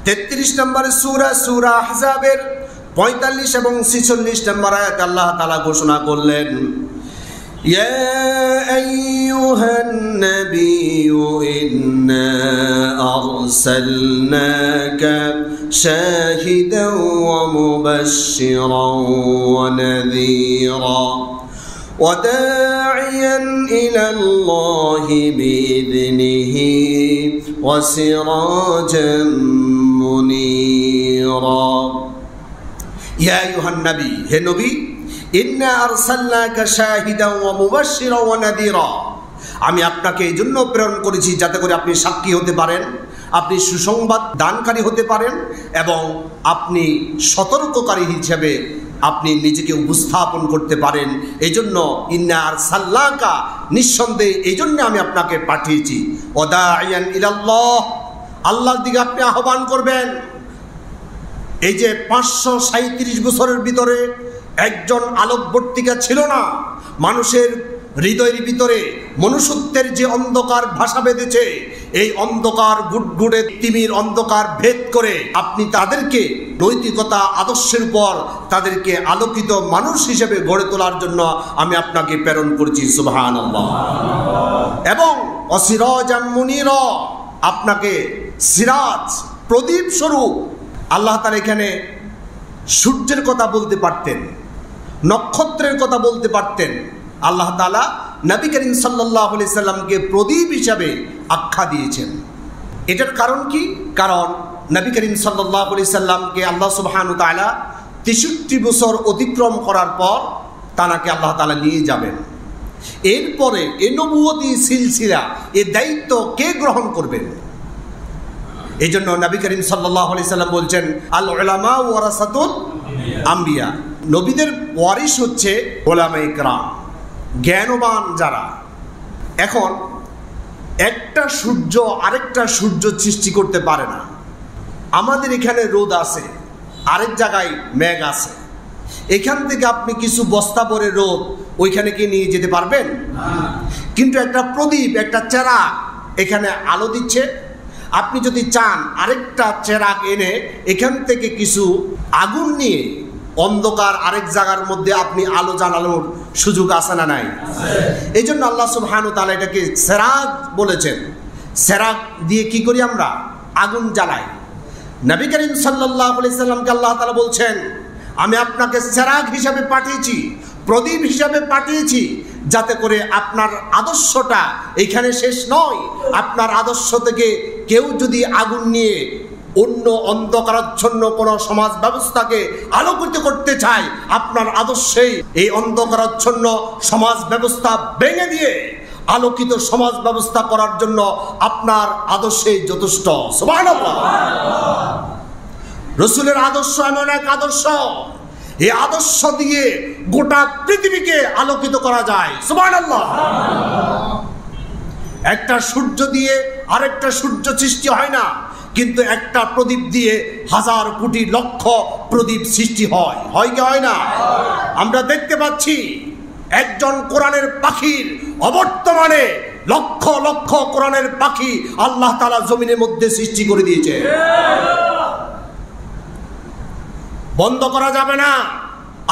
33 নম্বর সূরা সূরা আহজাবের 45 এবং 46 নম্বর আয়াতে আল্লাহ তাআলা ঘোষণা করলেন, ইয়া আইয়ুহান নাবিয়্যু ইন্না আরসালনাকা শাহিদান ওয়া মুবাশশিরান ওয়া নাযীরা وداعيا إلى الله بإذنه وسراجا منيرا يا أيها النبي هي نبي إنا أرسلناك شاهدا ومبشرا ونذيرا আমি আপনাকে এই জন্য প্রেরণ করেছি যাতে করে আপনি সাক্ষী হতে পারেন, আপনি সুসংবাদ দানকারী হতে পারেন এবং আপনি সতর্ককারী হিসেবে আপনি নিজেকে উপস্থাপন করতে পারেন। এই জন্য ইন্না আরসালনাকা, নিঃসন্দেহে এই জন্য আমি আপনাকে পাঠিয়েছি। ওয়াদাইয়ান ইলাল্লাহ, আল্লাহর দিকে আপনি আহ্বান করবেন। এই যে 537 বছরের ভিতরে একজন আলোকবর্তিকা ছিল না, মানুষের হৃদয়ের ভিতরে মনুষ্যত্বের যে অন্ধকার ভাষা বেঁধেছে, এই অন্ধকার গুটগুড়ে তিমির অন্ধকার ভেদ করে আপনি তাদেরকে নৈতিকতা আদর্শের উপর তাদেরকে আলোকিত মানুষ হিসেবে গড়ে তোলার জন্য আমি আপনাকে প্রেরণ করেছি। সুবহানাল্লাহ। এবং অসিরাজাম মুনিরা, আপনাকে সিরাজ প্রদীপ স্বরূপ। আল্লাহ তাআলা এখানে সূর্যের কথা বলতে পারতেন, নক্ষত্রের কথা বলতে পারতেন। আল্লাহ তাআলা নবী করিম সাল্লাল্লাহু আলাইহি সাল্লামকে প্রদীপ হিসাবে আখ্যা দিয়েছেন। এটার কারণ কি? কারণ নবী করিম সাল্লাল্লাহু আলাইহি সাল্লামকে আল্লাহ সুবহানাহু ওয়া তাআলা 63 বছর অতিক্রম করার পর তানাকে আল্লাহ তাআলা নিয়ে যাবেন। এরপরে এই নবুয়তি সিলসিলা, এই দায়িত্ব কে গ্রহণ করবেন? এই জন্য নবী করিম সাল্লাল্লাহু আলাইহি সাল্লাম বলছেন, আল উলামা ওয়ারাসাতুল আম্বিয়া, নবীদের ওয়ারিস হচ্ছে উলামায়ে কেরাম, জ্ঞানবান যারা। এখন একটা সূর্য আরেকটা সূর্য সৃষ্টি করতে পারে না। আমাদের এখানে রোদ আছে, আরেক জায়গায় মেঘ আছে। এখান থেকে আপনি কিছু বস্তা ভরে রোদ ওইখানে কি নিয়ে যেতে পারবেন? কিন্তু একটা প্রদীপ, একটা চেরাগ এখানে আলো দিচ্ছে। আপনি যদি চান আরেকটা চেরাগ এনে এখান থেকে কিছু আগুন নিয়ে অন্ধকার আরেক জায়গার মধ্যে আপনি আলো জ্বালানোর সুযোগ আছে না নাই? এই জন্য আল্লাহ সুবহানাহু ওয়া তাআলা এটাকে চেরাগ বলেছেন। চেরাগ দিয়ে কি করি আমরা? আগুন জ্বালাই। নবী করিম সাল্লাল্লাহু আলাইহি সাল্লামকে আল্লাহ তাআলা বলছেন, আমি আপনাকে চেরাগ হিসাবে পাঠিয়েছি, প্রদীপ হিসাবে পাঠিয়েছি, যাতে করে আপনার আদর্শটা এখানে শেষ নয়। আপনার আদর্শ থেকে কেউ যদি আগুন নিয়ে অন্য অন্ধকারাচ্ছন্ন কোনো সমাজ ব্যবস্থাকে আলোকিত করতে চায়, আপনার আদর্শেই এই অন্ধকারাচ্ছন্ন সমাজ ব্যবস্থা ভেঙে দিয়ে আলোকিত সমাজ ব্যবস্থা করার জন্য আপনার আদর্শই যথেষ্ট। সুবহানাল্লাহ। রাসূলের আদর্শ এমন এক আদর্শ, এই আদর্শ দিয়ে গোটা পৃথিবীকে আলোকিত করা যায়। সুবহানাল্লাহ। একটা সূর্য দিয়ে আরেকটা সূর্য সৃষ্টি হয় না, কিন্তু একটা প্রদীপ দিয়ে হাজার কোটি লক্ষ প্রদীপ সৃষ্টি হয়। হয় কি হয় না? আমরা দেখতে পাচ্ছি একজন কোরআনের পাখির অবর্তমানে লক্ষ লক্ষ কোরআনের পাখি আল্লাহ তাআলা জমিনের মধ্যে সৃষ্টি করে দিয়েছে। বন্ধ করা যাবে না।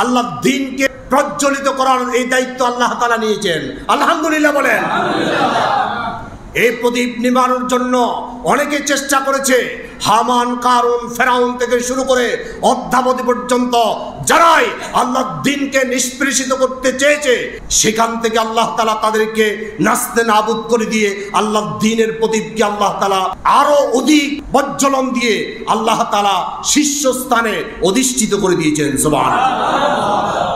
আল্লাহর দ্বীনকে প্রজ্বলিত করার এই দায়িত্ব আল্লাহ তাআলা নিয়েছেন। আলহামদুলিল্লাহ বলেন। এই প্রদীপ নিবানোর জন্য অনেকে চেষ্টা করেছে। হামান, কারুন, ফেরাউন থেকে শুরু করে অদ্যাবধি পর্যন্ত যারাই আল্লাহর দ্বীনকে নিষ্পেষিত করতে চেয়েছে, সেখান থেকে আল্লাহ তাআলা তাদেরকে নাস্তে নাবুদ করে দিয়ে আল্লাহর দ্বীনের প্রদীপকে আল্লাহ তাআলা আরো অধিক প্রজ্বলন দিয়ে আল্লাহ তাআলা শীর্ষস্থানে অধিষ্ঠিত করে দিয়েছেন। সুবহানাল্লাহ।